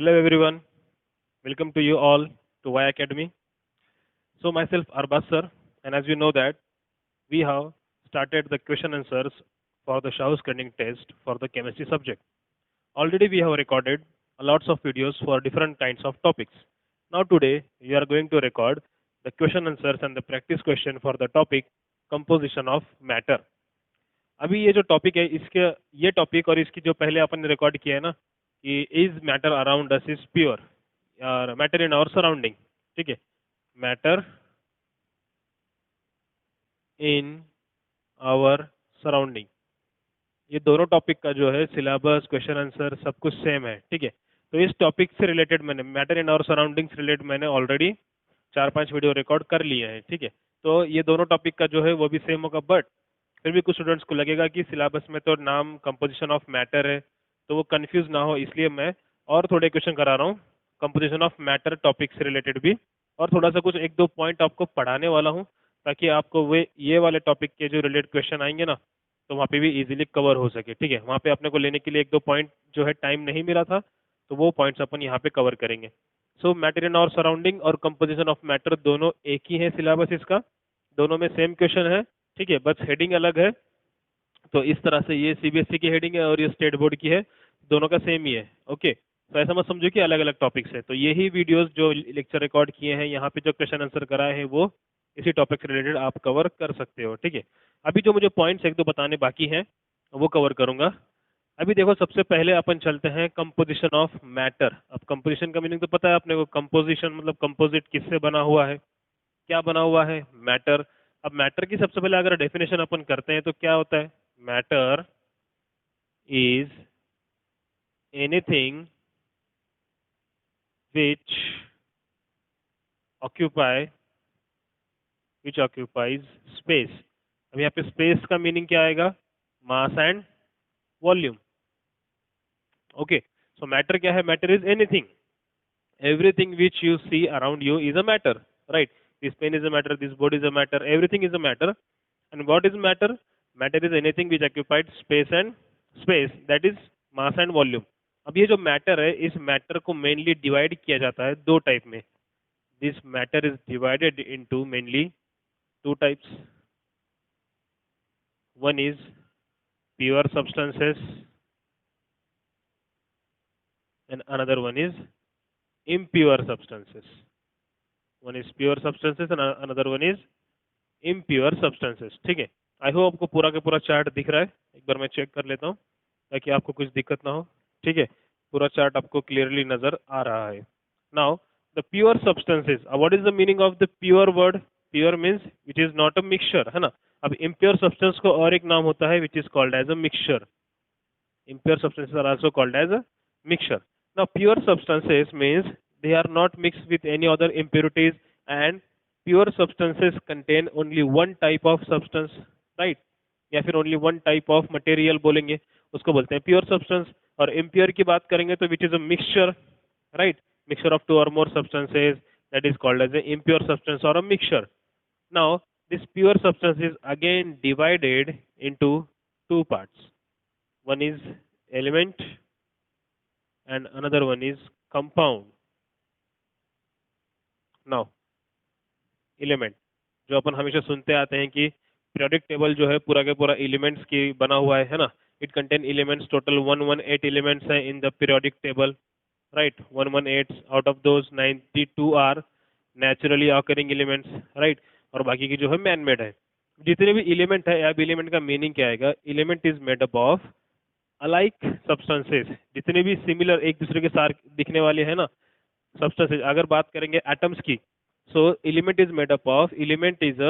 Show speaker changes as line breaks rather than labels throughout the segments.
Hello everyone, welcome to you all to Y Academy. So myself Arbaz sir, and as you know that we have started the question answers for the Shaw screening test for the chemistry subject. Already we have recorded lots of videos for different kinds of topics. Now today we are going to record the question answers and the practice question for the topic composition of matter. अभी ये जो topic है इसके ये topic और इसकी जो पहले अपन ने रिकॉर्ड किया है ना कि is matter around us is pure और मैटर इन आवर सराउंडिंग, ठीक है, मैटर इन आवर सराउंडिंग, ये दोनों टॉपिक का जो है सिलेबस क्वेश्चन आंसर सब कुछ सेम है, ठीक है। तो इस टॉपिक से रिलेटेड मैंने मैटर इन आवर सराउंडिंग से रिलेटेड मैंने ऑलरेडी 4-5 वीडियो रिकॉर्ड कर लिए हैं, ठीक है। तो ये दोनों टॉपिक का जो है वो भी सेम होगा, बट फिर भी कुछ स्टूडेंट्स को लगेगा कि सिलेबस में तो नाम कंपोजिशन ऑफ मैटर है, तो वो कंफ्यूज ना हो इसलिए मैं और थोड़े क्वेश्चन करा रहा हूँ कंपोजिशन ऑफ मैटर टॉपिक से रिलेटेड भी, और थोड़ा सा कुछ 1-2 पॉइंट आपको पढ़ाने वाला हूँ ताकि आपको वे ये वाले टॉपिक के जो रिलेटेड क्वेश्चन आएंगे ना तो वहाँ पे भी इजीली कवर हो सके, ठीक है। वहाँ पे अपने को लेने के लिए 1-2 पॉइंट जो है टाइम नहीं मिला था, तो वो पॉइंट्स अपन यहाँ पे कवर करेंगे। सो मैटर इन और सराउंडिंग और कंपोजिशन ऑफ मैटर दोनों एक ही है सिलेबस इसका, दोनों में सेम क्वेश्चन है, ठीक है, बस हेडिंग अलग है। तो इस तरह से ये सीबीएसई की हेडिंग है और ये स्टेट बोर्ड की है, दोनों का सेम ही है, ओके। तो ऐसा मत समझो कि अलग अलग टॉपिक्स है। तो यही वीडियोस जो लेक्चर रिकॉर्ड किए हैं यहाँ पे जो क्वेश्चन आंसर कराए हैं वो इसी टॉपिक से रिलेटेड आप कवर कर सकते हो, ठीक है। अभी जो मुझे पॉइंट्स 1-2 बताने बाकी हैं वो कवर करूंगा। अभी देखो सबसे पहले अपन चलते हैं कंपोजिशन ऑफ मैटर। अब कंपोजिशन का मीनिंग तो पता है अपने को, कंपोजिशन मतलब कंपोजिट किससे बना हुआ है, क्या बना हुआ है, मैटर। अब मैटर की सबसे पहले अगर डेफिनेशन अपन करते हैं तो क्या होता है, matter is anything which occupy which occupies space. अब यहाँ पे स्पेस का मीनिंग क्या आएगा, mass and volume, okay. So matter क्या है, matter is anything, everything which you see around you is a matter, right? This pen is a matter, this board is a matter, everything is a matter. And what is matter? Matter is anything which occupied space and space, that is mass and volume. अब ये जो matter है इस matter को mainly divide किया जाता है दो टाइप में। This matter is divided into mainly two types. One is pure substances and another one is impure substances. One is pure substances and another one is impure substances, ठीक है। I hope आपको पूरा का पूरा chart दिख रहा है, एक बार मैं चेक कर लेता हूँ ताकि आपको कुछ दिक्कत ना हो, ठीक है। पूरा चार्ट आपको क्लियरली नजर आ रहा है। Now the pure substances, what is the meaning of the pure word, pure means which is not a mixture, है ना। अब इम्प्योर सब्सटेंस को और एक नाम होता है which is called as a mixture. Impure substances are also called as a mixture. Now, pure substances means they are not mixed with any other impurities, and pure substances contain only one type of substance, right? या फिर only one type of material बोलेंगे उसको बोलते हैं pure substance। और impure की बात करेंगे तो which is a mixture, right? Mixture of two or more substances, that is called as a impure substance or a mixture. Now, this pure substance is again divided into two parts. One is element and another one is compound. Now, element जो अपन हमेशा सुनते आते हैं कि periodic table जो है पूरा के पूरा elements की बना हुआ है ना। It contain elements, total 118 elements है in the periodic table, right? 118, out of those 92 are naturally occurring elements, right? और बाकी की जो है man made है। जितने भी element है, अब element का meaning क्या आएगा, element is made up of alike substances, जितने भी सिमिलर एक दूसरे के साथ दिखने वाले हैं ना सब्सटेंसेस। अगर बात करेंगे एटम्स की, so element is made up of, element is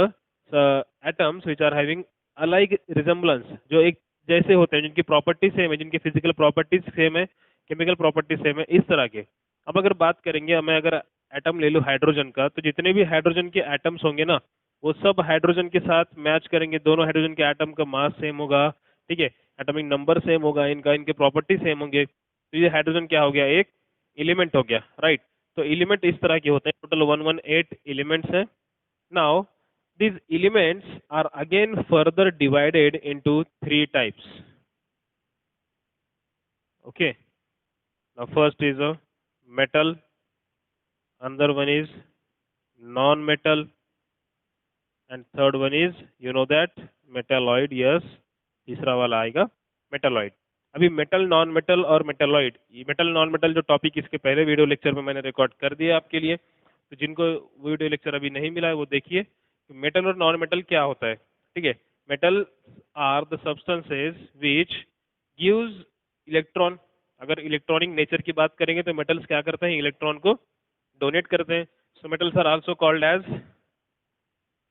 atoms which are having alike resemblance, जो एक जैसे होते हैं, जिनकी प्रॉपर्टीज सेम है, जिनकी फिजिकल प्रॉपर्टीज सेम है, केमिकल प्रॉपर्टीज सेम है, इस तरह के। अब अगर बात करेंगे, मैं अगर एटम ले लूँ हाइड्रोजन का, तो जितने भी हाइड्रोजन के एटम्स होंगे ना वो सब हाइड्रोजन के साथ मैच करेंगे, दोनों हाइड्रोजन के एटम का मास सेम होगा, ठीक है, एटॉमिक नंबर सेम होगा, इनका इनके प्रॉपर्टी सेम होंगे, तो ये हाइड्रोजन क्या हो गया, एक एलिमेंट हो गया, राइट। तो एलिमेंट इस तरह के होते हैं, टोटल 118 एलिमेंट्स हैं। Now these elements are again further divided into three types, okay। Now first is a metal, another one is non-metal, and third one is you know that metalloid. Yes, तीसरा वाला आएगा metalloid. अभी metal non metal और metalloid, ये metal non metal जो topic इसके पहले video lecture में मैंने रिकॉर्ड कर दिया आपके लिए, तो जिनको वीडियो लेक्चर अभी नहीं मिला है वो देखिए मेटल और नॉन मेटल क्या होता है। ठीक है, metal are the substances which gives electron. अगर इलेक्ट्रॉनिक नेचर की बात करेंगे तो मेटल्स क्या करते हैं, इलेक्ट्रॉन को डोनेट करते हैं। So metals are also called as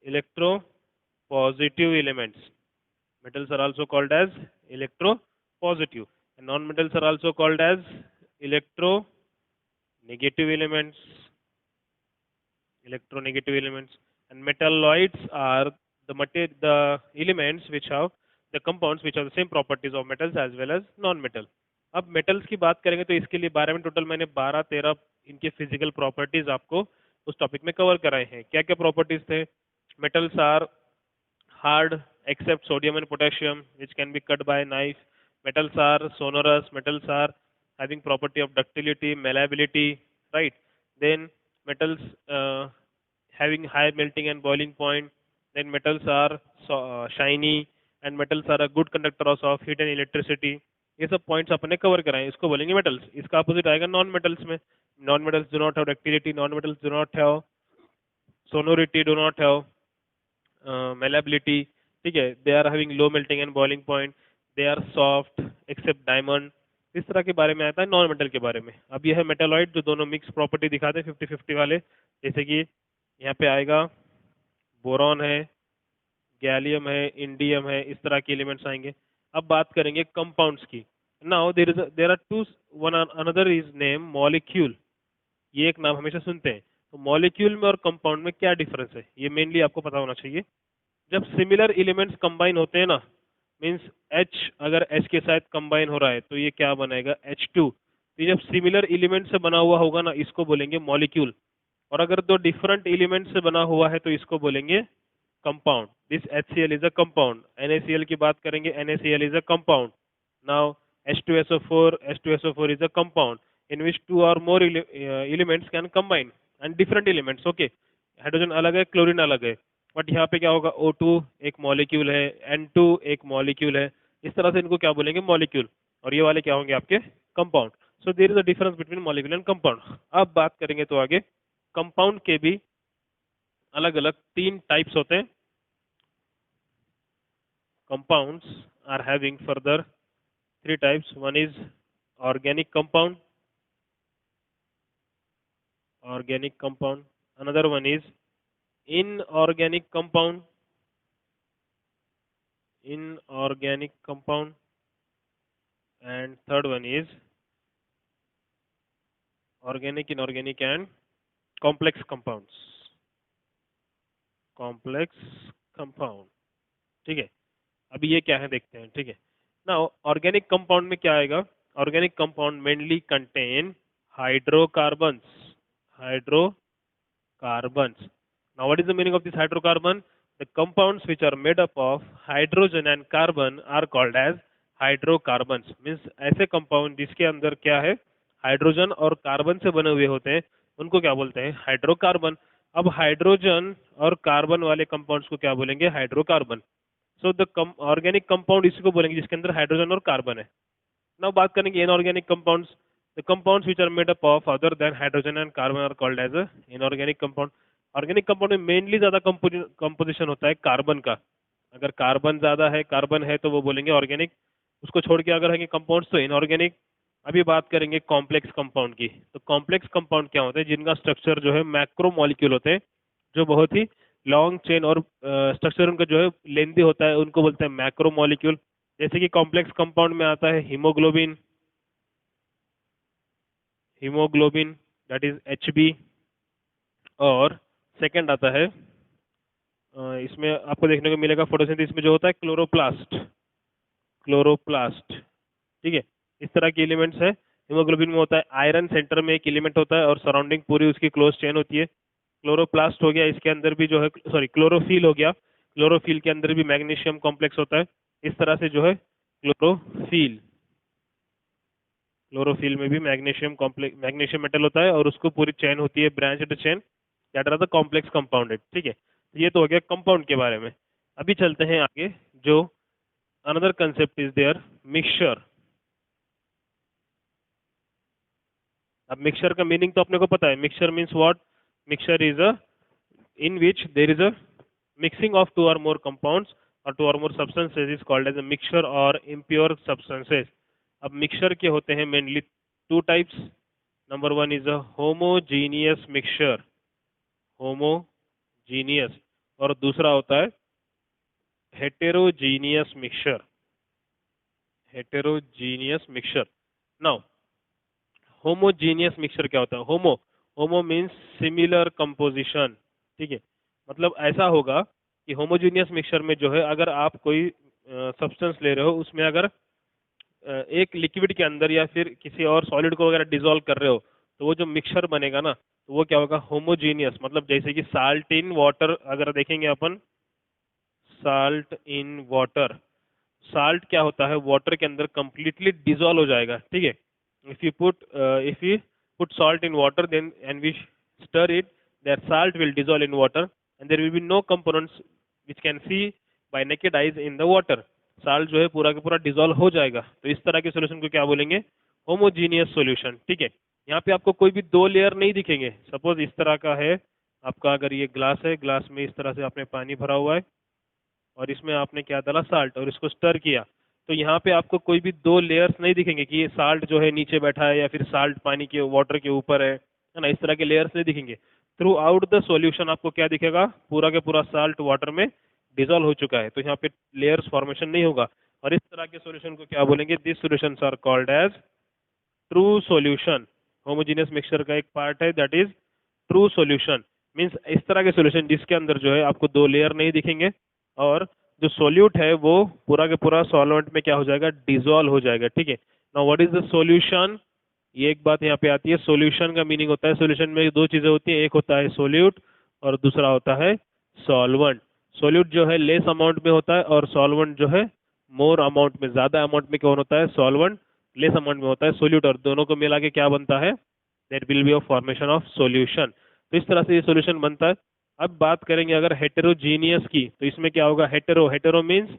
electropositive elements. Metals are also called as electropositive, and non-metals are also called as electronegative elements. Electronegative elements, and metalloids are the elements which have the compounds which have the same properties of metals as well as non-metal. अब metals की बात करेंगे तो इसके लिए 12 में total मैंने 12-13 इनके फिजिकल प्रॉपर्टीज आपको उस टॉपिक में कवर कराए हैं। क्या क्या प्रॉपर्टीज थे? Metals are hard except sodium and potassium, which can be cut by a knife. Metals are sonorous. Metals are having property of ductility, malleability, right? Then metals having high melting and boiling point. Then metals are shiny, and metals are a good conductors of heat and electricity. ये सब points अपने cover कराएं, इसको बोलेंगे metals. इसका opposite आएगा non metals में। Non metals do not have ductility, non metals do not have sonority, do not have malleability. ठीक है, they are having low melting and boiling point, they are soft except diamond. इस तरह के बारे में आता है नॉन मेटल के बारे में। अब यह है मेटालॉइड जो दोनों मिक्स प्रॉपर्टी दिखाते हैं 50-50 वाले, जैसे कि यहाँ पे आएगा बोरॉन है, गैलियम है, इंडियम है, इस तरह के एलिमेंट्स आएंगे। अब बात करेंगे कंपाउंड्स की। Now there are two, one another is name molecule. ये एक नाम हमेशा सुनते हैं। तो मॉलिक्यूल में और कंपाउंड में क्या डिफरेंस है, ये मेनली आपको पता होना चाहिए। जब सिमिलर एलिमेंट्स कंबाइन होते हैं ना, मींस H अगर H के साथ कंबाइन हो रहा है तो ये क्या बनेगा, H2। तो जब सिमिलर एलिमेंट से बना हुआ होगा ना, इसको बोलेंगे मॉलिक्यूल। और अगर दो डिफरेंट एलिमेंट से बना हुआ है तो इसको बोलेंगे compound. This HCl is a compound. NaCl की बात करेंगे, NaCl is a compound. Now H2SO4 is a compound in which two or more elements can combine and different elements. Okay, hydrogen अलग है, क्लोरीन अलग है, बट यहाँ पे क्या होगा, O2 एक मॉलिक्यूल है, N2 एक मॉलिक्यूल है। इस तरह से इनको क्या बोलेंगे, मॉलिक्यूल। और ये वाले क्या होंगे आपके, compound. So there is a difference between molecule and compound. अब बात करेंगे तो आगे कंपाउंड के भी अलग अलग 3 टाइप्स होते हैं। Compounds are having further 3 types. One is organic compound. Organic compound. Another one is inorganic compound. Inorganic compound. And third one is organic, inorganic, and complex compounds. Complex compound. ठीक है, अभी ये क्या है देखते हैं। ठीक है, नाउ ऑर्गेनिक कंपाउंड में क्या आएगा, organic compound mainly contain hydrocarbons. Hydrocarbons. Now, what is the meaning of this hydrocarbon? The compounds which are made up of hydrogen and carbon are called as hydrocarbons. Means ऐसे compound जिसके अंदर क्या है, hydrogen और carbon से बने हुए होते हैं, उनको क्या बोलते हैं, हाइड्रोकार्बन। अब हाइड्रोजन और कार्बन वाले कंपाउंड्स को क्या बोलेंगे, hydrocarbon. So the organic compound इसी को बोलेंगे जिसके अंदर हाइड्रोजन और कार्बन है। नाउ बात करेंगे inorganic compounds. The compounds which are made up of other than hydrogen and carbon are called as a inorganic compound. Organic compound में मेनली ज्यादा कंपोजिशन होता है कार्बन का। अगर कार्बन ज्यादा है, कार्बन है तो वो बोलेंगे ऑर्गेनिक। उसको छोड़ के अगर है कंपाउंड्स तो इनऑर्गेनिक। अभी बात करेंगे कॉम्प्लेक्स कंपाउंड की। तो कॉम्प्लेक्स कंपाउंड क्या होते हैं, जिनका स्ट्रक्चर जो है मैक्रो मॉलिक्यूल होते हैं, जो बहुत ही लॉन्ग चेन और स्ट्रक्चर उनका जो है लेंदी होता है, उनको बोलते हैं मैक्रो मॉलिक्यूल। जैसे कि कॉम्प्लेक्स कंपाउंड में आता है haemoglobin, haemoglobin that is Hb। और सेकंड आता है इसमें आपको देखने को मिलेगा फोटोसिंथेसिस में जो होता है क्लोरोप्लास्ट। क्लोरोप्लास्ट, ठीक है, इस तरह के एलिमेंट्स है। हीमोग्लोबिन में होता है आयरन, सेंटर में एक एलिमेंट होता है और सराउंडिंग पूरी उसकी क्लोज चेन होती है। क्लोरोप्लास्ट हो गया, इसके अंदर भी जो है, सॉरी क्लोरोफिल हो गया, क्लोरोफिल के अंदर भी मैग्नीशियम कॉम्प्लेक्स होता है। इस तरह से जो है क्लोरोफिल। क्लोरोफिल में भी मैग्नीशियम कॉम्प्लेक्स, मैग्नीशियम मेटल होता है और उसको पूरी चेन होती है, branched chain, that are the complex compounded. ठीक है, तो ये तो हो गया कंपाउंड के बारे में। अभी चलते हैं आगे, जो another concept is there, mixture. अब मिक्सचर का मीनिंग तो अपने को पता है, mixture means what? Mixture is a in which there is a mixing of two or more compounds or two or more substances is called as a mixture or impure substances। अब mixture के होते हैं mainly two types. Number one is a homogeneous mixture, homogeneous, और दूसरा होता है heterogeneous mixture, heterogeneous mixture. Now homogeneous mixture क्या होता है? होमो, होमो मीन्स सिमिलर कंपोजिशन। ठीक है, मतलब ऐसा होगा कि होमोजीनियस मिक्सचर में जो है, अगर आप कोई सब्सटेंस ले रहे हो, उसमें अगर एक लिक्विड के अंदर या फिर किसी और सॉलिड को अगर डिसॉल्व कर रहे हो, तो वो जो मिक्सचर बनेगा ना, तो वो क्या होगा? होमोजीनियस। मतलब जैसे कि साल्ट इन वाटर, अगर देखेंगे अपन, साल्ट इन वाटर, साल्ट क्या होता है? वाटर के अंदर कंप्लीटली डिसॉल्व हो जाएगा। ठीक है, if you put if you put salt in water then and we stir it, that salt will dissolve in water and there will be no components which can see by naked eyes in the water। Salt जो है पूरा का पूरा dissolve हो जाएगा। तो इस तरह के सॉल्यूशन को क्या बोलेंगे? Homogeneous solution. ठीक है, यहाँ पे आपको कोई भी दो लेयर नहीं दिखेंगे। सपोज इस तरह का है आपका, अगर ये ग्लास है, ग्लास में इस तरह से आपने पानी भरा हुआ है और इसमें आपने क्या डाला? साल्ट, और इसको स्टर किया, तो यहाँ पे आपको कोई भी दो लेयर्स नहीं दिखेंगे कि ये साल्ट जो है नीचे बैठा है या फिर साल्ट पानी के वाटर के ऊपर है ना? इस तरह के लेयर्स नहीं दिखेंगे। थ्रू आउट द सॉल्यूशन आपको क्या दिखेगा? पूरा के पूरा साल्ट वाटर में डिजोल्व हो चुका है, तो यहाँ पे लेयर्स फॉर्मेशन नहीं होगा। और इस तरह के सॉल्यूशन को क्या बोलेंगे? This solutions are called as true solution. Homogeneous mixture का एक पार्ट है that is true solution. Means इस तरह के सॉल्यूशन जिसके अंदर जो है आपको दो लेयर नहीं दिखेंगे और जो सोल्यूट है वो पूरा के पूरा सॉल्वेंट में क्या हो जाएगा? डिसॉल्व हो जाएगा। ठीक है, now what is the solution? ये एक बात यहाँ पे आती है। सॉल्यूशन का मीनिंग होता है, सॉल्यूशन में दो चीजें होती है, एक होता है सोल्यूट और दूसरा होता है सॉल्वेंट। सोल्यूट जो है लेस अमाउंट में होता है और सॉल्वेंट जो है मोर अमाउंट में, ज्यादा अमाउंट में कौन होता है? सॉल्वेंट। लेस अमाउंट में होता है सोल्यूट, और दोनों को मिला के क्या बनता है? That will be a formation of solution. तो इस तरह से ये सॉल्यूशन बनता है। अब बात करेंगे अगर हेटेरोजीनियस की, तो इसमें क्या होगा? Hetero, hetero means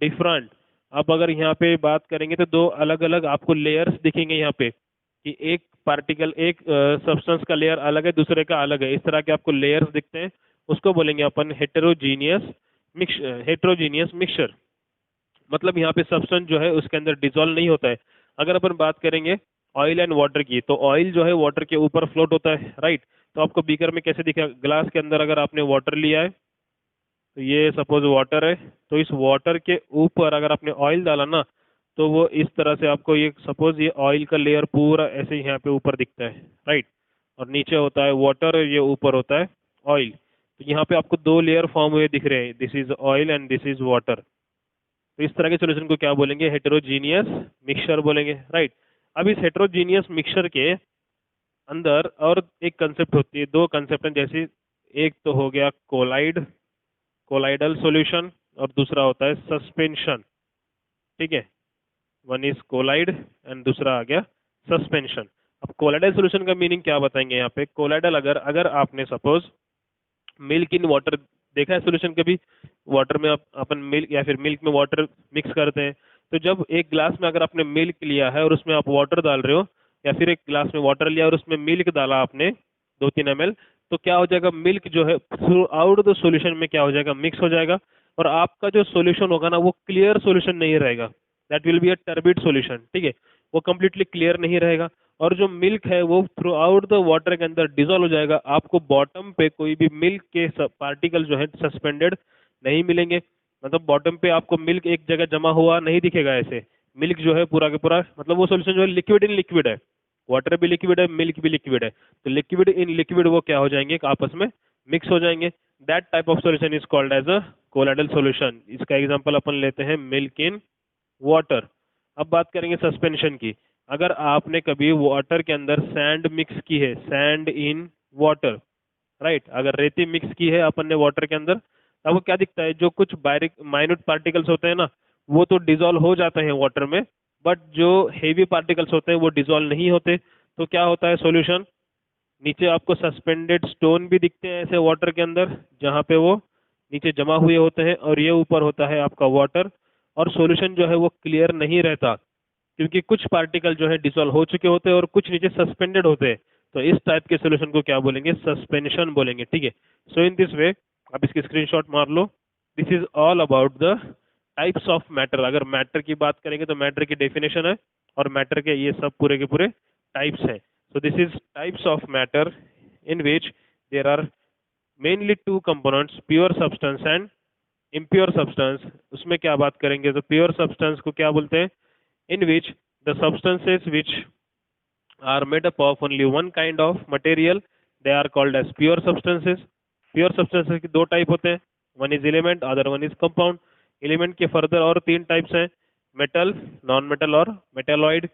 different. अब अगर यहाँ पे बात करेंगे तो दो अलग अलग आपको लेयर्स दिखेंगे यहाँ पे, कि एक पार्टिकल, एक सब्सटेंस का लेयर अलग है, दूसरे का अलग है। इस तरह के आपको लेयर्स दिखते हैं, उसको बोलेंगे अपन हेटेरोजीनियस मिक्स, हेटेरोजीनियस मिक्सचर। मतलब यहाँ पे सब्सटेंस जो है उसके अंदर डिसॉल्व नहीं होता है। अगर अपन बात करेंगे ऑयल एंड वाटर की, तो ऑयल जो है वाटर के ऊपर फ्लोट होता है, राइट? तो आपको बीकर में कैसे दिखेगा? ग्लास के अंदर अगर आपने वाटर लिया है, तो ये सपोज वाटर है, तो इस वाटर के ऊपर अगर आपने ऑयल डाला ना, तो वो इस तरह से आपको, ये सपोज ये ऑयल का लेयर पूरा ऐसे यहाँ पे ऊपर दिखता है, राइट? और नीचे होता है वाटर, ये ऊपर होता है ऑयल। तो यहाँ पे आपको दो लेयर फॉर्म हुए दिख रहे हैं, this is oil and this is water. तो इस तरह के सॉल्यूशन को क्या बोलेंगे? हेटेरोजीनियस मिक्सचर बोलेंगे, राइट? अब इस हेटेरोजीनियस मिक्सचर के अंदर और एक कंसेप्ट होती है, दो कंसेप्ट हैं जैसे, एक तो हो गया कोलाइड, कोलाइडल सॉल्यूशन, और दूसरा होता है सस्पेंशन। ठीक है, वन इज कोलाइड एंड दूसरा आ गया सस्पेंशन। अब कोलाइडल सॉल्यूशन का मीनिंग क्या बताएंगे यहाँ पे? कोलाइडल, अगर अगर आपने सपोज मिल्क इन वाटर देखा है सॉल्यूशन कभी? वाटर में अपन मिल्क या फिर मिल्क में वाटर मिक्स करते हैं, तो जब एक ग्लास में अगर आपने मिल्क लिया है और उसमें आप वाटर डाल रहे हो, या फिर एक ग्लास में वाटर लिया और उसमें मिल्क डाला आपने 2-3 ml, तो क्या हो जाएगा? मिल्क जो है थ्रू आउट द सॉल्यूशन में क्या हो जाएगा? मिक्स हो जाएगा, और आपका जो सॉल्यूशन होगा ना, वो क्लियर सॉल्यूशन नहीं रहेगा, that will be a turbid solution. ठीक है, वो कंप्लीटली क्लियर नहीं रहेगा, और जो मिल्क है वो थ्रू आउट द वाटर के अंदर डिजोल्व हो जाएगा। आपको बॉटम पे कोई भी मिल्क के पार्टिकल जो है सस्पेंडेड नहीं मिलेंगे। मतलब बॉटम पे आपको मिल्क एक जगह जमा हुआ नहीं दिखेगा ऐसे। मिल्क जो है पूरा का पूरा, मतलब वो सॉल्यूशन जो है लिक्विड इन लिक्विड है, वाटर भी लिक्विड है, मिल्क भी लिक्विड है, तो लिक्विड इन लिक्विड वो क्या हो जाएंगे? आपस में मिक्स हो जाएंगे। That type of solution is called as a colloidal solution. इसका एग्जांपल अपन लेते हैं मिल्क इन वाटर। अब बात करेंगे सस्पेंशन की। अगर आपने कभी वाटर के अंदर सैंड मिक्स की है, सैंड इन वाटर, राइट? अगर रेती मिक्स की है अपन ने वाटर के अंदर, तब वो क्या दिखता है? जो कुछ बारीक माइन्यूट पार्टिकल्स होते हैं ना, वो तो डिसॉल्व हो जाते हैं वाटर में, बट जो हेवी पार्टिकल्स होते हैं वो डिसॉल्व नहीं होते, तो क्या होता है सॉल्यूशन, नीचे आपको सस्पेंडेड स्टोन भी दिखते हैं ऐसे वाटर के अंदर, जहाँ पे वो नीचे जमा हुए होते हैं, और ये ऊपर होता है आपका वाटर, और सॉल्यूशन जो है वो क्लियर नहीं रहता, क्योंकि कुछ पार्टिकल जो है डिसॉल्व हो चुके होते हैं और कुछ नीचे सस्पेंडेड होते हैं। तो इस टाइप के सॉल्यूशन को क्या बोलेंगे, सस्पेंशन बोलेंगे, ठीक है। सो इन दिस वे आप इसकी स्क्रीनशॉट मार लो। This is all about the types of matter. अगर मैटर की बात करेंगे तो मैटर की डेफिनेशन है, और मैटर के ये सब पूरे के पूरे टाइप्स हैं। So this is types of matter in which there are mainly two components, pure substance and impure substance. उसमें क्या बात करेंगे, तो प्योर सब्सटेंस को क्या बोलते हैं, in which the substances which are made up of only one kind of material, they are called as pure substances. Pure substances की दो टाइप होते हैं, one is element, other one is compound. Element के further और तीन types हैं, metal, non-metal और metalloid.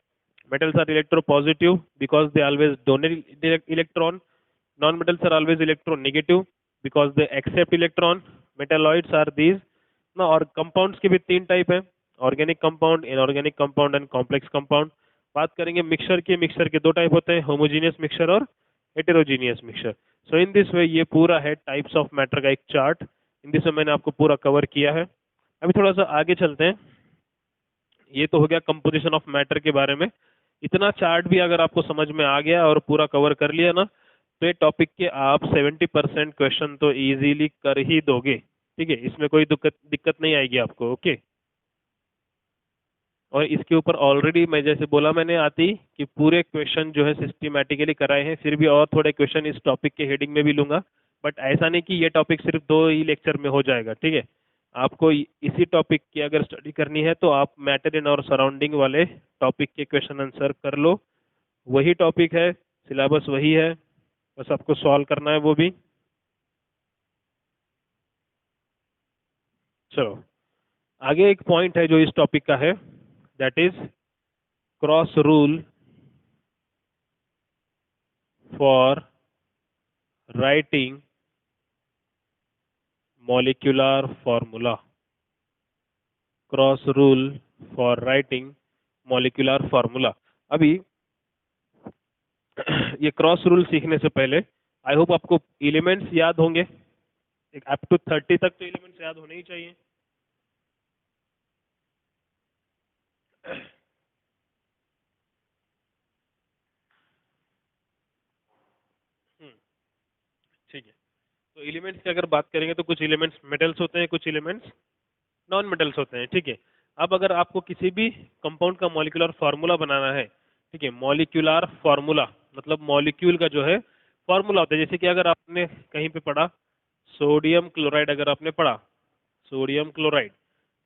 Metals are electropositive because they always donate electron. Non-metals are always electronegative because they accept electron. Metalloids are these ना। और compounds के भी तीन टाइप है, organic compound, inorganic compound and complex compound. बात करेंगे mixture की, मिक्सचर के दो टाइप होते हैं, होमोजीनियस मिक्सचर और heterogeneous mixture. So in this वे ये पूरा है टाइप्स ऑफ मैटर का एक चार्ट। इन दिस वे मैंने आपको पूरा कवर किया है। अभी थोड़ा सा आगे चलते हैं। ये तो हो गया कंपोजिशन ऑफ मैटर के बारे में। इतना चार्ट भी अगर आपको समझ में आ गया और पूरा कवर कर लिया ना, तो ये टॉपिक के आप 70% क्वेश्चन तो इजीली कर ही दोगे, ठीक है। इसमें कोई दिक्कत दिक्कत नहीं आएगी आपको, ओके। और इसके ऊपर ऑलरेडी मैं जैसे बोला मैंने आती कि पूरे क्वेश्चन जो है सिस्टमेटिकली कराए हैं, फिर भी और थोड़े क्वेश्चन इस टॉपिक के हेडिंग में भी लूंगा। बट ऐसा नहीं कि ये टॉपिक सिर्फ दो ही लेक्चर में हो जाएगा, ठीक है। आपको इसी टॉपिक की अगर स्टडी करनी है तो आप मैटर इन और सराउंडिंग वाले टॉपिक के क्वेश्चन आंसर कर लो। वही टॉपिक है, सिलेबस वही है, बस आपको सॉल्व करना है वो भी। चलो आगे एक पॉइंट है जो इस टॉपिक का है, that is cross rule for writing molecular formula. Cross rule for writing molecular formula. अभी ये क्रॉस रूल सीखने से पहले आई होप आपको एलिमेंट्स याद होंगे, एक अप टू 30 तक तो एलिमेंट्स याद होने ही चाहिए। ठीक है, तो एलिमेंट्स की अगर बात करेंगे तो कुछ एलिमेंट्स मेटल्स होते हैं, कुछ एलिमेंट्स नॉन मेटल्स होते हैं, ठीक है। अब अगर आपको किसी भी कंपाउंड का मॉलिक्यूलर फार्मूला बनाना है, ठीक है, मॉलिक्यूलर फार्मूला मतलब मॉलिक्यूल का जो है फार्मूला होता है। जैसे कि अगर आपने कहीं पे पढ़ा सोडियम क्लोराइड, अगर आपने पढ़ा सोडियम क्लोराइड,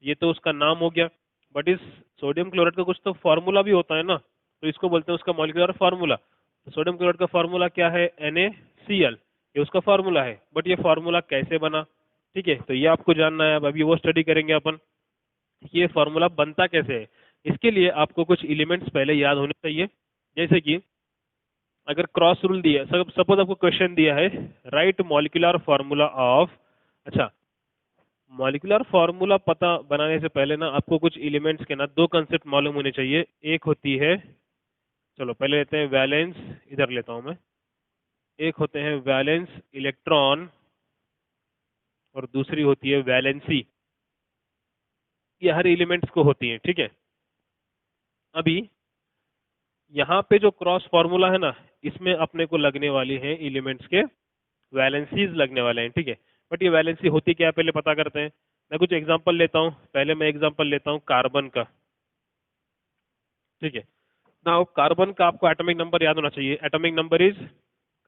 ये तो उसका नाम हो गया, बट इस सोडियम क्लोराइड का कुछ तो फार्मूला भी होता है ना, तो इसको बोलते हैं उसका मॉलिक्यूलर फार्मूला। तो सोडियम क्लोराइड का फार्मूला क्या है, NaCl, ये उसका फार्मूला है। बट ये फार्मूला कैसे बना, ठीक है, तो ये आपको जानना है। अब अभी वो स्टडी करेंगे अपन, ये फार्मूला बनता कैसे है। इसके लिए आपको कुछ एलिमेंट्स पहले याद होने चाहिए। जैसे कि अगर क्रॉस रूल दिया, सपोज आपको क्वेश्चन दिया है राइट मॉलिक्यूलर फार्मूला ऑफ, अच्छा, मॉलिक्यूलर फार्मूला पता बनाने से पहले ना आपको कुछ एलिमेंट्स के ना दो कंसेप्ट मालूम होने चाहिए। एक होती है, चलो पहले लेते हैं वैलेंस, इधर लेता हूं मैं। एक होते हैं वैलेंस इलेक्ट्रॉन और दूसरी होती है वैलेंसी। ये हर एलिमेंट्स को होती है, ठीक है। अभी यहाँ पे जो क्रॉस फार्मूला है ना, इसमें अपने को लगने वाली है एलिमेंट्स के वैलेंसीज लगने वाले हैं, ठीक है। बट ये वैलेंसी होती क्या है पहले पता करते हैं। मैं कुछ एग्जांपल लेता हूँ, पहले मैं एग्जांपल लेता हूँ कार्बन का, ठीक है ना। कार्बन का आपको एटॉमिक नंबर याद होना चाहिए। एटॉमिक नंबर इज,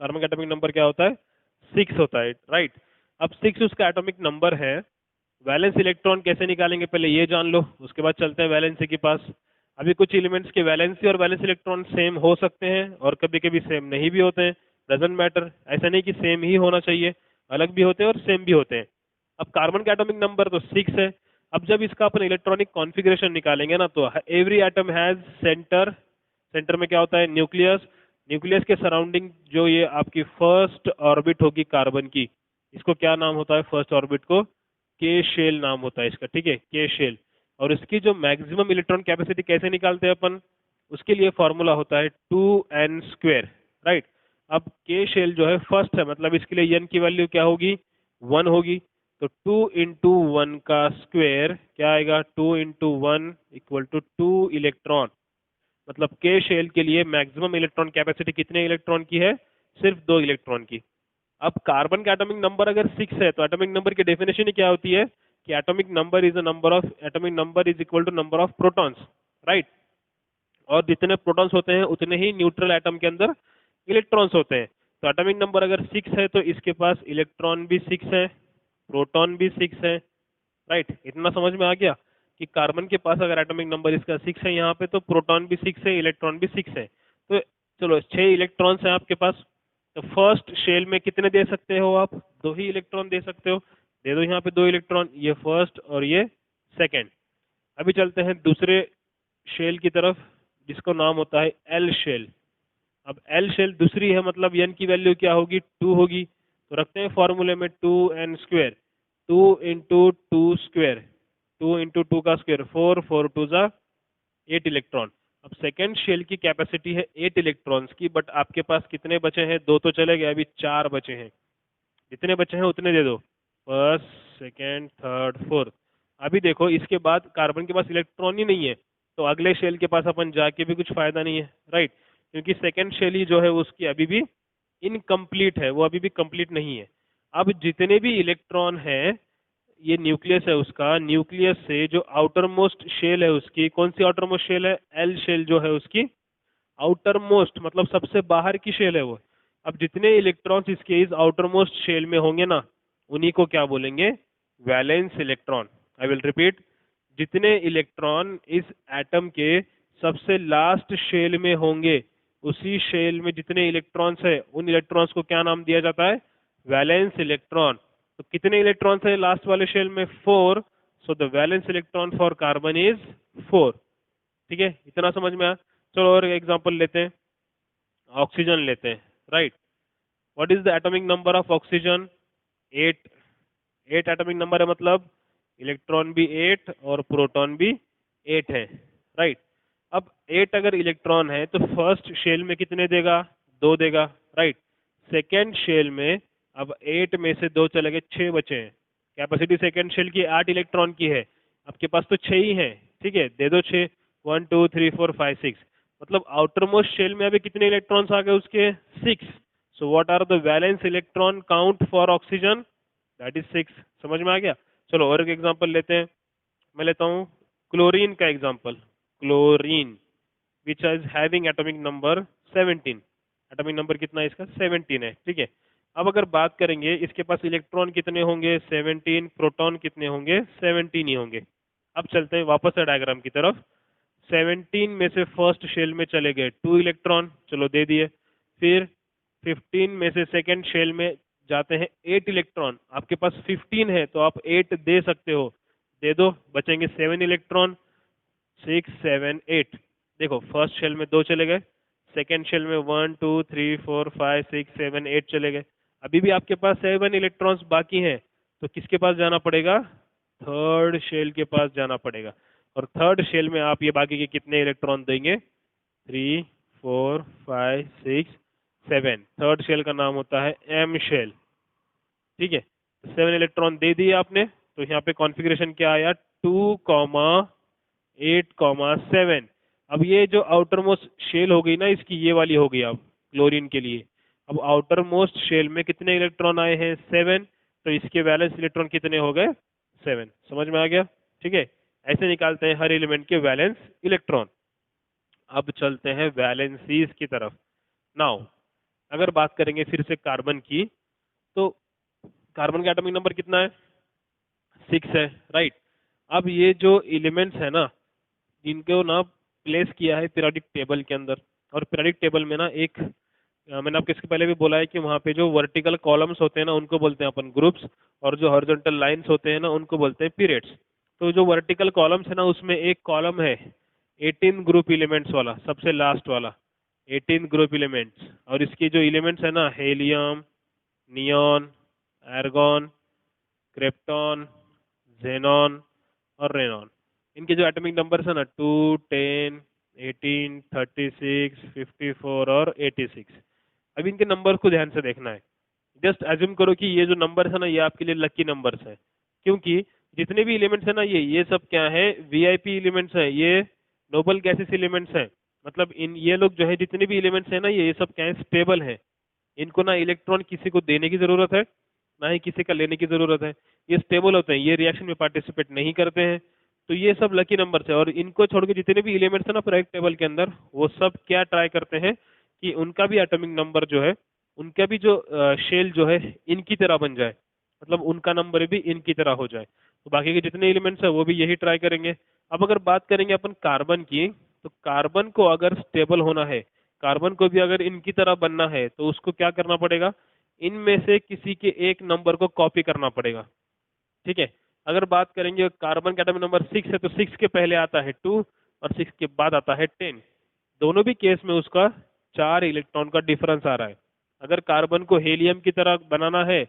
कार्बन का एटॉमिक नंबर क्या होता है, 6 होता है, राइट। अब 6 उसका एटॉमिक नंबर है। वैलेंस इलेक्ट्रॉन कैसे निकालेंगे पहले ये जान लो, उसके बाद चलते हैं वैलेंसी के पास। अभी कुछ एलिमेंट्स के वैलेंसी और वैलेंस इलेक्ट्रॉन सेम हो सकते हैं और कभी कभी सेम नहीं भी होते हैं, डजेंट मैटर। ऐसा नहीं कि सेम ही होना चाहिए, अलग भी होते हैं और सेम भी होते हैं। अब कार्बन का एटॉमिक नंबर तो 6 है। अब जब इसका अपन इलेक्ट्रॉनिक कॉन्फ़िगरेशन निकालेंगे ना, तो every atom has centre. Centre में क्या होता है, न्यूक्लियस। न्यूक्लियस के सराउंडिंग जो ये आपकी फर्स्ट ऑर्बिट होगी कार्बन की, इसको क्या नाम होता है फर्स्ट ऑर्बिट को, के शेल नाम होता है इसका, ठीक है, के शेल। और इसकी जो मैक्सिमम इलेक्ट्रॉन कैपेसिटी कैसे निकालते हैं अपन, उसके लिए फॉर्मूला होता है 2n², राइट। अब के शेल जो है फर्स्ट है, मतलब इसके लिए n की वैल्यू क्या होगी, 1 होगी। तो 2 इंटू 1 का स्क्वायर क्या आएगा, 2 इंटू 1 इक्वल टू 2 इलेक्ट्रॉन। मतलब के शेल के लिए मैक्सिमम इलेक्ट्रॉन कैपेसिटी कितने इलेक्ट्रॉन की है, सिर्फ 2 इलेक्ट्रॉन की। अब कार्बन का एटॉमिक नंबर अगर 6 है तो एटॉमिक नंबर की डेफिनेशन ही क्या होती है कि atomic number is a number of, atomic number is equal to number of protons, right. और जितने प्रोटॉन्स होते हैं उतने ही न्यूट्रल एटम के अंदर इलेक्ट्रॉन्स होते हैं। तो एटॉमिक नंबर अगर 6 है तो इसके पास इलेक्ट्रॉन भी 6 है, प्रोटॉन भी 6 है, राइट। इतना समझ में आ गया कि कार्बन के पास अगर एटॉमिक नंबर इसका 6 है यहाँ पे, तो प्रोटॉन भी 6 है, इलेक्ट्रॉन भी 6 है। तो चलो 6 इलेक्ट्रॉन्स हैं आपके पास। तो फर्स्ट शेल में कितने दे सकते हो आप, 2 ही इलेक्ट्रॉन दे सकते हो। दे दो यहाँ पे 2 इलेक्ट्रॉन, ये फर्स्ट और ये सेकेंड। अभी चलते हैं दूसरे शेल की तरफ, जिसको नाम होता है एल शेल। अब एल शेल दूसरी है, मतलब एन की वैल्यू क्या होगी, 2 होगी। तो रखते हैं फॉर्मूले में 2n², 2 इंटू 2², 2 इंटू 2 का स्क्वायर 4, 4 टू ज़ा 8 इलेक्ट्रॉन। अब सेकेंड शेल की कैपेसिटी है 8 इलेक्ट्रॉन्स की, बट आपके पास कितने बचे हैं, 2 तो चले गए, अभी 4 बचे हैं। जितने बचे हैं उतने दे दो, फर्स्ट, सेकेंड, थर्ड, फोर्थ। अभी देखो इसके बाद कार्बन के पास इलेक्ट्रॉन ही नहीं है, तो अगले शेल के पास अपन जाके भी कुछ फायदा नहीं है, राइट। क्योंकि सेकेंड शेल ही जो है उसकी अभी भी इनकम्प्लीट है, वो अभी भी कंप्लीट नहीं है। अब जितने भी इलेक्ट्रॉन हैं, ये न्यूक्लियस है उसका, न्यूक्लियस से जो आउटर मोस्ट शेल है उसकी, कौन सी आउटर मोस्ट शेल है, एल शेल जो है उसकी आउटर मोस्ट, मतलब सबसे बाहर की शेल है वो। अब जितने इलेक्ट्रॉन्स इसके इस आउटर मोस्ट शेल में होंगे ना, उन्हीं को क्या बोलेंगे, valence electron. I will repeat, जितने इलेक्ट्रॉन इस एटम के सबसे लास्ट शेल में होंगे, उसी शेल में जितने इलेक्ट्रॉन्स है, उन इलेक्ट्रॉन्स को क्या नाम दिया जाता है, वैलेंस इलेक्ट्रॉन। तो कितने इलेक्ट्रॉन्स है लास्ट वाले शेल में, 4। So the valence electron for carbon is 4। ठीक है, इतना समझ में आया। चलो और एग्जांपल लेते हैं, ऑक्सीजन लेते हैं, right. What is the atomic number of oxygen, 8। 8 atomic number है, मतलब इलेक्ट्रॉन भी 8 और प्रोटॉन भी 8 है, राइट। अब 8 अगर इलेक्ट्रॉन है तो फर्स्ट शेल में कितने देगा, 2 देगा, राइट। सेकेंड शेल में अब 8 में से 2 चले गए, 6 बचे हैं। कैपेसिटी सेकेंड शेल की 8 इलेक्ट्रॉन की है, आपके पास तो 6 ही है, ठीक है, दे दो 6, 1 2 3 4 5 6। मतलब आउटर मोस्ट शेल में अभी कितने इलेक्ट्रॉन्स आ गए उसके, 6। So what are the valence electron count for oxygen, that is 6। समझ में आ गया। चलो और एक एग्जांपल लेते हैं, मैं लेता हूँ क्लोरीन का example. Chlorine which is having atomic number 17। Atomic number कितना है इसका, 17 है, ठीक है। अब अगर बात करेंगे इसके पास इलेक्ट्रॉन कितने होंगे, 17, प्रोटॉन कितने होंगे, 17 ही होंगे। अब चलते हैं वापस से डायग्राम की तरफ। 17 में से फर्स्ट शेल में चले गए 2 इलेक्ट्रॉन, चलो दे दिए। फिर 15 में से सेकेंड शेल में जाते हैं 8 इलेक्ट्रॉन, आपके पास 15 है तो आप 8 दे सकते हो, दे दो, बचेंगे 7 इलेक्ट्रॉन, 6 7 8। देखो फर्स्ट शेल में 2 चले गए, सेकेंड शेल में 1 2 3 4 5 6 7 8 चले गए। अभी भी आपके पास 7 इलेक्ट्रॉन्स बाकी हैं, तो किसके पास जाना पड़ेगा, थर्ड शेल के पास जाना पड़ेगा। और थर्ड शेल में आप ये बाकी के कितने इलेक्ट्रॉन देंगे, 3 4 5 6 7। थर्ड शेल का नाम होता है एम शेल, ठीक है। तो 7 इलेक्ट्रॉन दे दिए आपने, तो यहाँ पे कॉन्फ़िगरेशन क्या आया, 2,8,7। अब ये जो आउटर मोस्ट शेल हो गई ना इसकी, ये वाली हो गई अब क्लोरीन के लिए। अब आउटर मोस्ट शेल में कितने इलेक्ट्रॉन आए हैं, 7। तो इसके वैलेंस इलेक्ट्रॉन कितने हो गए, 7। समझ में आ गया, ठीक है। ऐसे निकालते हैं हर एलिमेंट के वैलेंस इलेक्ट्रॉन। अब चलते हैं वैलेंसीज की तरफ। नाउ अगर बात करेंगे फिर से कार्बन की, तो कार्बन का एटॉमिक नंबर कितना है, 6 है, राइट। अब ये जो एलिमेंट्स है ना, इनको ना प्लेस किया है पीरियोडिक टेबल के अंदर। और पीरियोडिक टेबल में ना एक मैंने आपको इसके पहले भी बोला है कि वहाँ पे जो वर्टिकल कॉलम्स होते हैं ना उनको बोलते हैं अपन ग्रुप्स, और जो हॉरिजॉन्टल लाइंस होते हैं ना उनको बोलते हैं पीरियड्स। तो जो वर्टिकल कॉलम्स है ना, उसमें एक कॉलम है 18 ग्रुप एलिमेंट्स वाला, सबसे लास्ट वाला 18 ग्रुप एलिमेंट्स। और इसकी जो एलिमेंट्स है ना, helium, neon, argon, krypton, xenon और रेनॉन। इनके जो एटॉमिक नंबर्स है ना 2, 10, 18, 36, 54 और 86। अब इनके नंबर को ध्यान से देखना है। जस्ट एज्यूम करो कि ये जो नंबर्स है ना ये आपके लिए लकी नंबर्स है, क्योंकि जितने भी एलिमेंट्स है ना ये सब क्या है, वीआईपी एलिमेंट्स है, ये नोबल गैसेस एलिमेंट्स है। मतलब इन ये लोग जो है जितने भी एलिमेंट्स है ना ये सब क्या है, स्टेबल है। इनको ना इलेक्ट्रॉन किसी को देने की जरूरत है, ना ही किसी का लेने की जरूरत है। ये स्टेबल होते हैं, ये रिएक्शन में पार्टिसिपेट नहीं करते हैं। तो ये सब लकी नंबर्स है। और इनको छोड़ के जितने भी एलिमेंट्स है ना पीरियोडिक टेबल के अंदर, वो सब क्या ट्राई करते हैं कि उनका भी एटॉमिक नंबर जो है, उनका भी जो शेल जो है इनकी तरह बन जाए, मतलब उनका नंबर भी इनकी तरह हो जाए। तो बाकी के जितने एलिमेंट्स है वो भी यही ट्राई करेंगे। अब अगर बात करेंगे अपन कार्बन की, तो कार्बन को अगर स्टेबल होना है, कार्बन को भी अगर इनकी तरह बनना है, तो उसको क्या करना पड़ेगा, इनमें से किसी के एक नंबर को कॉपी करना पड़ेगा। ठीक है। अगर बात करेंगे कार्बन का एटॉमिक नंबर 6 है, तो 6 के पहले आता है 2 और 6 के बाद आता है 10। दोनों भी केस में उसका 4 इलेक्ट्रॉन का डिफरेंस आ रहा है। अगर कार्बन को हेलियम की तरह बनाना है,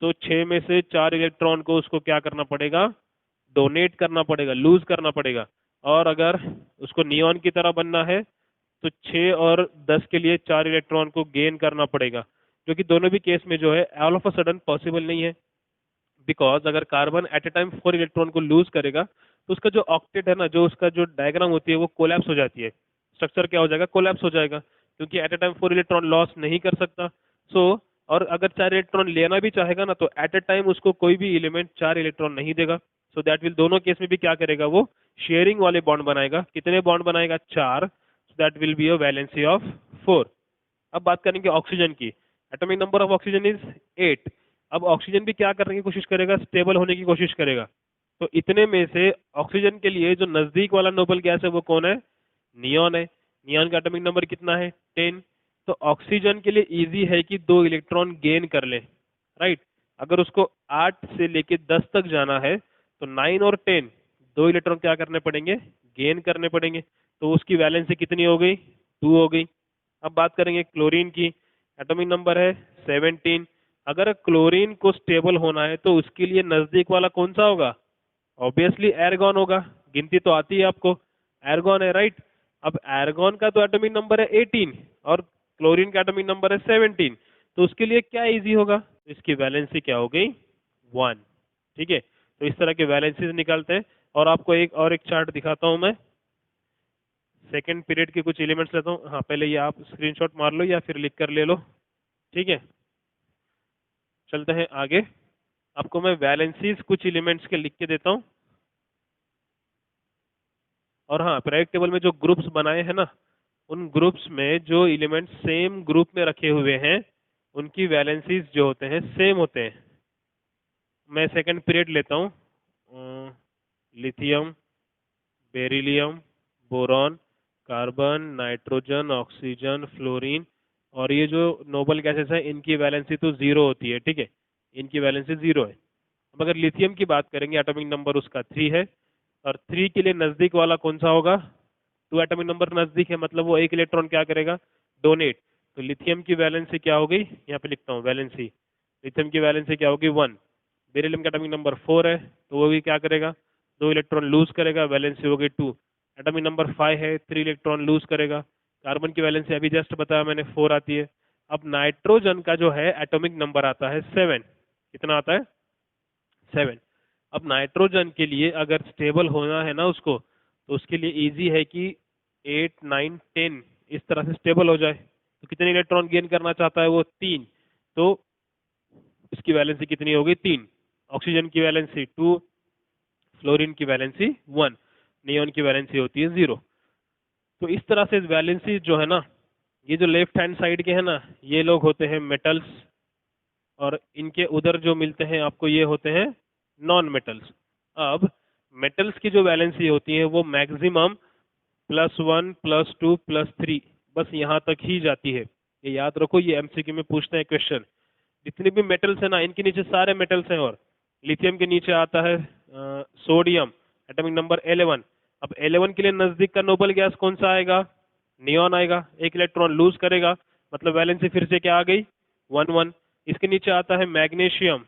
तो 6 में से 4 इलेक्ट्रॉन को उसको क्या करना पड़ेगा, डोनेट करना पड़ेगा, लूज करना पड़ेगा। और अगर उसको नियॉन की तरह बनना है, तो 6 और 10 के लिए 4 इलेक्ट्रॉन को गेन करना पड़ेगा, जो कि दोनों भी केस में जो है all of a sudden possible नहीं है। बिकॉज अगर carbon at a time 4 electron को लूज करेगा, तो उसका जो ऑक्टेट है ना, जो उसका जो डायग्राम होती है वो कोलैप्स हो जाती है। स्ट्रक्चर क्या हो जाएगा, कोलैप्स हो जाएगा, क्योंकि at a time 4 electron loss नहीं कर सकता। सो और अगर 4 इलेक्ट्रॉन लेना भी चाहेगा ना, तो एट ए टाइम उसको कोई भी एलिमेंट 4 इलेक्ट्रॉन नहीं देगा। सो दैट विल, दोनों केस में भी क्या करेगा, वो शेयरिंग वाले बॉन्ड बनाएगा। कितने बॉन्ड बनाएगा, 4। So that will be a valency of 4। अब बात करेंगे ऑक्सीजन की। Atomic number of oxygen is 8। अब ऑक्सीजन भी क्या करने की कोशिश करेगा, स्टेबल होने की कोशिश करेगा। तो इतने में से ऑक्सीजन के लिए जो नजदीक वाला नोबल गैस है वो कौन है, नियॉन है। नियॉन का एटॉमिक नंबर कितना है, 10। तो ऑक्सीजन के लिए इजी है कि 2 इलेक्ट्रॉन गेन कर ले, राइट। अगर उसको 8 से लेके 10 तक जाना है, तो 9 और 10 2 इलेक्ट्रॉन क्या करने पड़ेंगे, गेन करने पड़ेंगे। तो उसकी वैलेंसी कितनी हो गई, 2 हो गई। अब बात करेंगे क्लोरीन की। एटॉमिक नंबर है 17। अगर क्लोरीन को स्टेबल होना है, तो उसके लिए नजदीक वाला कौन सा होगा, ऑब्वियसली एर्गॉन होगा। गिनती तो आती है आपको, एर्गॉन है, राइट। अब एर्गॉन का तो एटॉमिक नंबर है 18 और क्लोरीन का एटॉमिक नंबर है 17। तो उसके लिए क्या इजी होगा, तो इसकी वैलेंसी क्या हो गई, 1। ठीक है। तो इस तरह के वैलेंसीज निकालते हैं। और आपको एक चार्ट दिखाता हूं मैं। सेकेंड पीरियड के कुछ एलिमेंट्स लेता हूँ। हाँ, पहले ये आप स्क्रीनशॉट मार लो या फिर लिख कर ले लो। ठीक है, चलते हैं आगे। आपको मैं वैलेंसीज कुछ एलिमेंट्स के लिख के देता हूँ। और हाँ, पीरियोडिक टेबल में जो ग्रुप्स बनाए हैं ना, उन ग्रुप्स में जो एलिमेंट्स सेम ग्रुप में रखे हुए हैं, उनकी वैलेंसीज जो होते हैं सेम होते हैं। मैं सेकंड पीरियड लेता हूँ। Lithium, beryllium, boron, carbon, nitrogen, oxygen, fluorine. और ये जो नोबल गैसेस हैं इनकी वैलेंसी तो जीरो होती है, ठीक है, इनकी वैलेंसी जीरो है। अब अगर लिथियम की बात करेंगे, एटॉमिक नंबर उसका 3 है। और 3 के लिए नजदीक वाला कौन सा होगा, 2 एटॉमिक नंबर नजदीक है, मतलब वो एक इलेक्ट्रॉन क्या करेगा, डोनेट। तो लिथियम की वैलेंसी क्या हो गई, यहाँ पे लिखता हूँ वैलेंसी। लिथियम की वैलेंसी क्या होगी, 1। बेरिलियम का एटॉमिक नंबर 4 है, तो वो भी क्या करेगा, 2 इलेक्ट्रॉन लूज करेगा, वैलेंसी हो गई 2। एटॉमिक नंबर 5 है, 3 इलेक्ट्रॉन लूज करेगा। कार्बन की वैलेंसी अभी जस्ट बताया मैंने, 4 आती है। अब नाइट्रोजन का जो है एटॉमिक नंबर आता है 7। कितना आता है, 7। अब नाइट्रोजन के लिए अगर स्टेबल होना है ना उसको, तो उसके लिए इजी है कि 8, 9, 10 इस तरह से स्टेबल हो जाए। तो कितने इलेक्ट्रॉन गेन करना चाहता है वो, 3। तो इसकी वैलेंसी कितनी होगी, 3। ऑक्सीजन की वैलेंसी 2, फ्लोरीन की वैलेंसी 1, नियॉन की वैलेंसी होती है 0। तो इस तरह से वैलेंसी जो है ना, ये जो लेफ्ट हैंड साइड के हैं ना, ये लोग होते हैं मेटल्स। और इनके उधर जो मिलते हैं आपको, ये होते हैं नॉन मेटल्स। अब मेटल्स की जो वैलेंसी होती है वो मैक्सिमम +1, +2, +3, बस यहाँ तक ही जाती है। ये याद रखो, ये एमसीक्यू में पूछते हैं क्वेश्चन। जितने भी मेटल्स है ना, इनके नीचे सारे मेटल्स हैं। और लिथियम के नीचे आता है सोडियम, एटॉमिक नंबर 11। अब 11 के लिए नजदीक का नोबल गैस कौन सा आएगा, नियॉन आएगा। एक इलेक्ट्रॉन लूज करेगा, मतलब वैलेंसी फिर से क्या आ गई, 1, 1। इसके नीचे आता है मैग्नीशियम,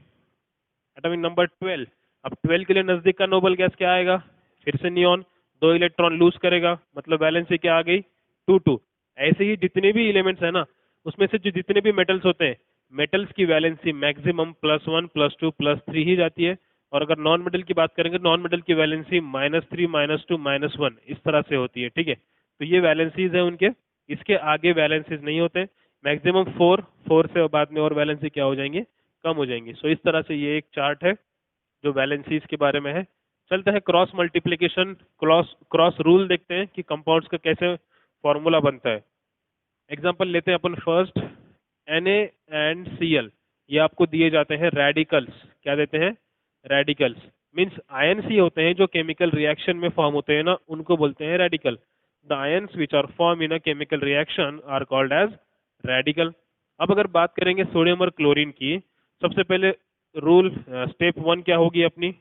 एटॉमिक नंबर 12। अब 12 के लिए नजदीक का नोबल गैस क्या आएगा, फिर से नियॉन 2 इलेक्ट्रॉन लूज करेगा, मतलब वैलेंसी क्या आ गई 2 2। ऐसे ही जितने भी एलिमेंट्स है ना, उसमें से जो जितने भी मेटल्स होते हैं, मेटल्स की वैलेंसी मैक्सिमम +1 +2 +3 ही जाती है। और अगर नॉन मेटल की बात करेंगे, नॉन मेटल की वैलेंसी -3 -2 -1 इस तरह से होती है, ठीक है। तो ये वैलेंसीज है उनके, इसके आगे वैलेंसीज नहीं होते। मैक्सिमम 4 से बाद में और वैलेंसी क्या हो जाएंगे, कम हो जाएंगी। सो इस तरह से ये एक चार्ट है जो वैलेंसीज के बारे में है। चलते हैं cross multiplication, cross cross rule देखते हैं कि कंपाउंड्स का कैसे फॉर्मूला बनता है। एग्जांपल लेते हैं अपन फर्स्ट, Na and Cl, ये आपको दिए जाते हैं रेडिकल्स। क्या देते हैं, रेडिकल्स। मीन्स आयन सी होते हैं जो केमिकल रिएक्शन में फॉर्म होते हैं ना, उनको बोलते हैं radical. The ions which are form in a chemical reaction are called as radical. अब अगर बात करेंगे सोडियम और क्लोरीन की, सबसे पहले रूल स्टेप 1 क्या होगी अपनी,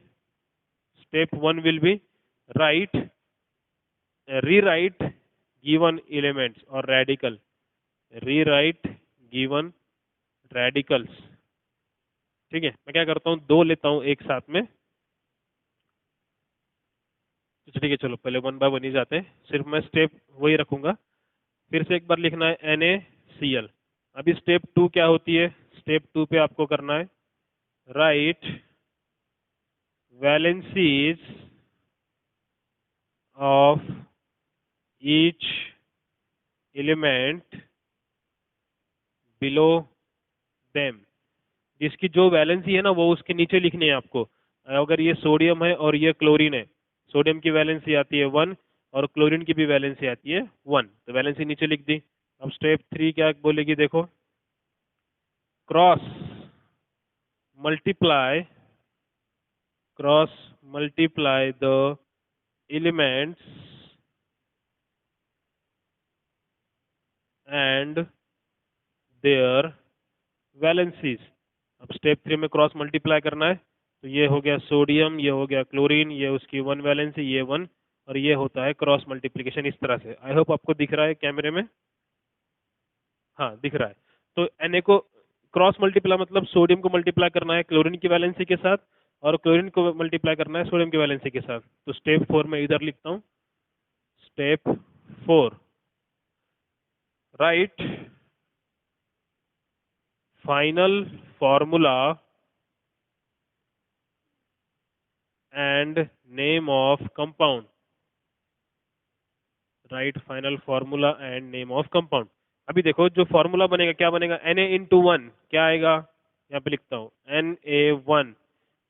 step 1 will be right rewrite given elements और रेडिकल, रीराइट गिवन रेडिकल्स। ठीक है, मैं क्या करता हूँ, 2 लेता हूँ एक साथ में। तो ठीक है, चलो पहले 1 बाय 1 ही जाते हैं, सिर्फ मैं स्टेप वही रखूंगा। फिर से एक बार लिखना है NaCl। अभी स्टेप 2 क्या होती है, स्टेप 2 पे आपको करना है right valencies of each element below them. जिसकी जो वैलेंसी है ना वो उसके नीचे लिखनी है आपको। अगर ये सोडियम है और ये क्लोरीन है, सोडियम की वैलेंसी आती है 1 और क्लोरीन की भी वैलेंसी आती है 1, तो वैलेंसी नीचे लिख दी। अब स्टेप 3 क्या बोलेगी देखो, cross multiply the elements and their valencies. अब स्टेप 3 में क्रॉस मल्टीप्लाई करना है, तो ये हो गया सोडियम, ये हो गया क्लोरीन, ये उसकी 1 वैलेंसी, ये 1, और ये होता है क्रॉस मल्टीप्लिकेशन इस तरह से। आई होप आपको दिख रहा है कैमरे में, हाँ दिख रहा है। तो Na को क्रॉस मल्टीप्लाई मतलब सोडियम को मल्टीप्लाई करना है क्लोरीन की वैलेंसी के साथ, और क्लोरीन को मल्टीप्लाई करना है सोडियम की वैलेंसी के साथ। तो स्टेप 4 में इधर लिखता हूँ, step 4 right final formula and name of compound, right final formula and name of compound. अभी देखो जो फॉर्मूला बनेगा क्या बनेगा, Na into 1 क्या आएगा, यहाँ पे लिखता हूँ Na1,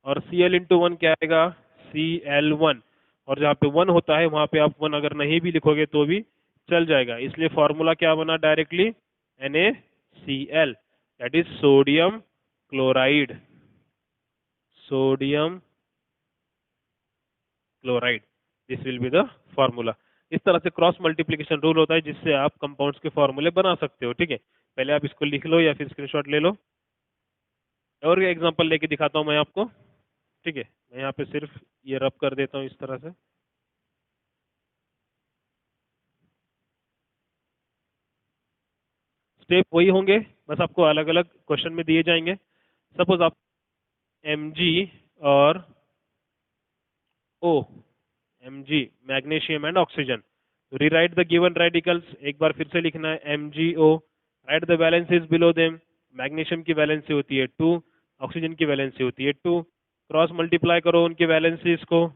और Cl into 1 क्या आएगा Cl1। और जहाँ पे 1 होता है वहाँ पे आप 1 अगर नहीं भी लिखोगे तो भी चल जाएगा, इसलिए फॉर्मूला क्या बना directly NaCl, that is sodium chloride, sodium chloride, this will be the formula. इस तरह से क्रॉस मल्टीप्लिकेशन रूल होता है जिससे आप कंपाउंड्स के फॉर्मूले बना सकते हो। ठीक है, पहले आप इसको लिख लो या फिर स्क्रीनशॉट ले लो। और एग्जांपल लेके दिखाता हूँ मैं आपको। ठीक है, मैं यहाँ पे सिर्फ ये रब कर देता हूँ इस तरह से। स्टेप वही होंगे, बस आपको अलग अलग क्वेश्चन में दिए जाएंगे। सपोज आप Mg और O, Mg magnesium and oxygen, rewrite the given radicals. एक बार फिर से लिखना है MgO, right the valencies below them. Magnesium की वैलेंसी होती है 2, ऑक्सीजन की वैलेंसी होती है 2। क्रॉस मल्टीप्लाई करो उनकी वैलेंसीज को,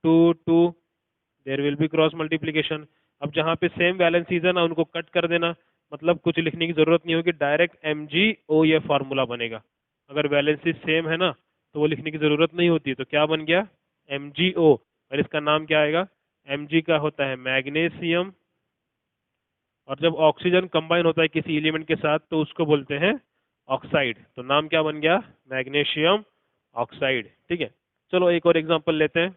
2 2, there will be cross multiplication. अब जहाँ पे सेम वैलेंसीज है ना उनको कट कर देना, मतलब कुछ लिखने की जरूरत नहीं होगी, डायरेक्ट MgO ये फॉर्मूला बनेगा। अगर वैलेंसी सेम है ना तो वो लिखने की जरूरत नहीं होती। तो क्या बन गया MgO, और इसका नाम क्या आएगा, Mg का होता है मैग्नीशियम, और जब ऑक्सीजन कंबाइन होता है किसी एलिमेंट के साथ तो उसको बोलते हैं ऑक्साइड। तो नाम क्या बन गया, मैग्नीशियम ऑक्साइड। ठीक है, चलो एक और एग्जांपल लेते हैं।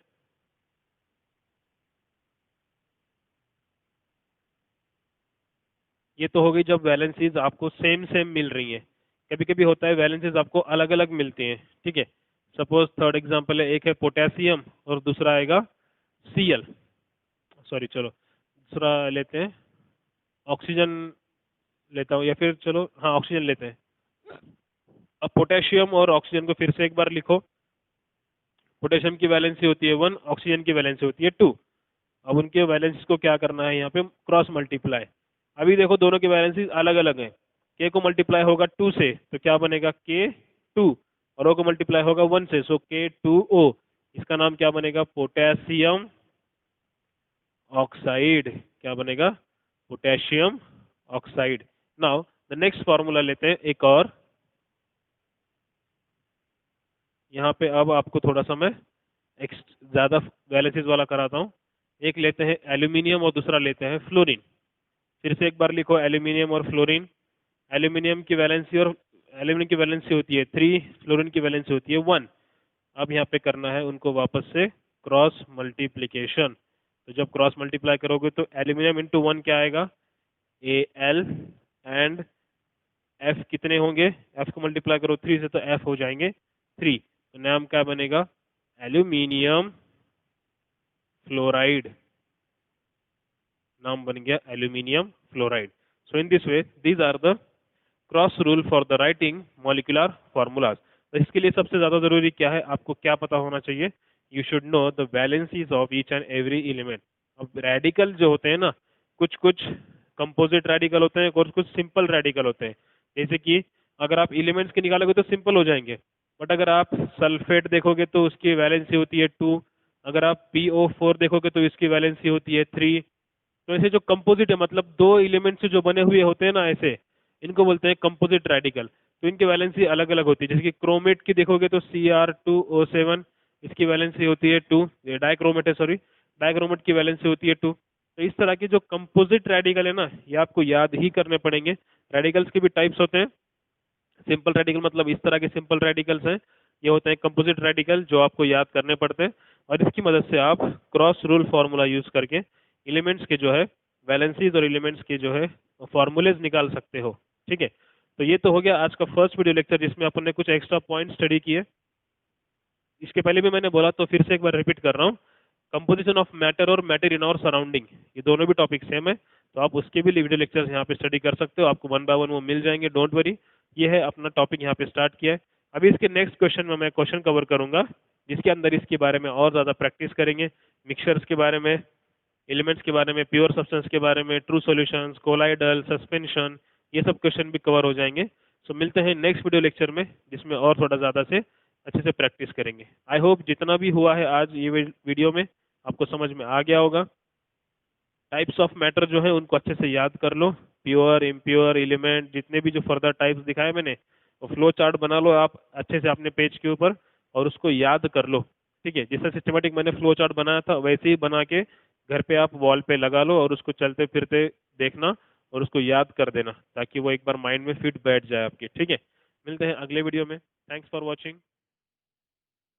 ये तो हो गई जब वैलेंसीज आपको सेम सेम मिल रही हैं। कभी कभी होता है वैलेंसीज आपको अलग अलग मिलती हैं। ठीक है, सपोज थर्ड एग्जांपल है, एक है पोटेशियम और दूसरा आएगा Cl, सॉरी चलो दूसरा लेते हैं, ऑक्सीजन लेता हूँ, या फिर चलो हाँ ऑक्सीजन लेते हैं। अब पोटेशियम और ऑक्सीजन को फिर से एक बार लिखो, पोटेशियम की वैलेंसी होती है 1, ऑक्सीजन की वैलेंसी होती है 2। अब उनके वैलेंसी को क्या करना है यहाँ पे क्रॉस मल्टीप्लाई। अभी देखो दोनों की वैलेंसी अलग अलग है। के को मल्टीप्लाई होगा 2 से तो क्या बनेगा K2, और ओ को मल्टीप्लाई होगा 1 से, सो K2O। इसका नाम क्या बनेगा पोटेशियम ऑक्साइड। क्या बनेगा potassium oxide. Now the next formula लेते हैं एक और। यहाँ पे अब आपको थोड़ा सा मैं ज़्यादा वैलेंसीज वाला कराता हूँ। एक लेते हैं एल्यूमिनियम और दूसरा लेते हैं फ्लोरीन। फिर से एक बार लिखो एल्यूमिनियम और फ्लोरीन। एल्यूमिनियम की वैलेंसी होती है 3, फ्लोरीन की वैलेंसी होती है 1। अब यहाँ पे करना है उनको वापस से क्रॉस मल्टीप्लीकेशन। तो जब क्रॉस मल्टीप्लाई करोगे तो एल्यूमिनियम इंटू 1 क्या आएगा Al, एंड F कितने होंगे, F को मल्टीप्लाई करो 3 से तो F हो जाएंगे 3। तो नाम क्या बनेगा एल्यूमिनियम फ्लोराइड। नाम बन गया aluminium fluoride. So in this way these are the cross rule for the writing molecular formulas. तो इसके लिए सबसे ज्यादा जरूरी क्या है, आपको क्या पता होना चाहिए, you should know the valencies of each and every element. अब रेडिकल जो होते हैं ना, कुछ कुछ कंपोजिट रेडिकल होते हैं और कुछ सिंपल रेडिकल होते हैं। जैसे कि अगर आप एलिमेंट्स के निकालोगे तो सिंपल हो जाएंगे, बट अगर आप सल्फेट देखोगे तो उसकी वैलेंसी होती है 2। अगर आप PO4 देखोगे तो इसकी वैलेंसी होती है 3। तो ऐसे जो कंपोजिट है, मतलब दो एलिमेंट से जो बने हुए होते हैं ना ऐसे, इनको बोलते हैं कंपोजिट रेडिकल। तो इनकी वैलेंसी अलग अलग होती है। जैसे कि क्रोमेट की देखोगे तो Cr2O7, इसकी वैलेंसी होती है 2। ये डाइक्रोमेट है, सॉरी, डाइक्रोमेट की वैलेंसी होती है 2। तो इस तरह के जो कंपोजिट रेडिकल है ना, ये आपको याद ही करने पड़ेंगे। रेडिकल्स के भी टाइप्स होते हैं। सिंपल रेडिकल मतलब इस तरह के सिंपल रेडिकल्स हैं, ये होते हैं कंपोजिट रेडिकल जो आपको याद करने पड़ते हैं। और इसकी मदद से आप क्रॉस रूल फार्मूला यूज करके एलिमेंट्स के जो है वैलेंसीज और एलिमेंट्स के जो है फॉर्मूलेज निकाल सकते हो। ठीक है, तो ये तो हो गया आज का फर्स्ट वीडियो लेक्चर जिसमें अपन ने कुछ एक्स्ट्रा पॉइंट स्टडी किए। इसके पहले भी मैंने बोला तो फिर से एक बार रिपीट कर रहा हूँ। कंपोजिशन ऑफ मैटर और मैटर इन आवर सराउंडिंग, ये दोनों भी टॉपिक सेम है, तो आप उसके भी वीडियो लेक्चर्स यहाँ पे स्टडी कर सकते हो। आपको 1 बाय 1 वो मिल जाएंगे, डोंट वरी। ये है अपना टॉपिक यहाँ पे स्टार्ट किया है। अभी इसके नेक्स्ट क्वेश्चन में मैं क्वेश्चन कवर करूंगा जिसके अंदर इसके बारे में और ज़्यादा प्रैक्टिस करेंगे। मिक्सचर्स के बारे में, एलिमेंट्स के बारे में, प्योर सब्सटेंस के बारे में, ट्रू सॉल्यूशंस, कोलाइडल, सस्पेंशन, ये सब क्वेश्चन भी कवर हो जाएंगे। सो मिलते हैं नेक्स्ट वीडियो लेक्चर में जिसमें और थोड़ा ज़्यादा से अच्छे से प्रैक्टिस करेंगे। आई होप जितना भी हुआ है आज ये वीडियो में आपको समझ में आ गया होगा। टाइप्स ऑफ मैटर जो है उनको अच्छे से याद कर लो, प्योर, इम्प्योर, एलिमेंट, जितने भी जो फर्दर टाइप्स दिखाए मैंने, वो फ्लो चार्ट बना लो आप अच्छे से अपने पेज के ऊपर और उसको याद कर लो। ठीक है, जैसा सिस्टमेटिक मैंने फ्लो चार्ट बनाया था वैसे ही बना के घर पे आप वॉल पे लगा लो और उसको चलते फिरते देखना और उसको याद कर देना ताकि वो एक बार माइंड में फिट बैठ जाए आपके। ठीक है, मिलते हैं अगले वीडियो में। Thanks for watching.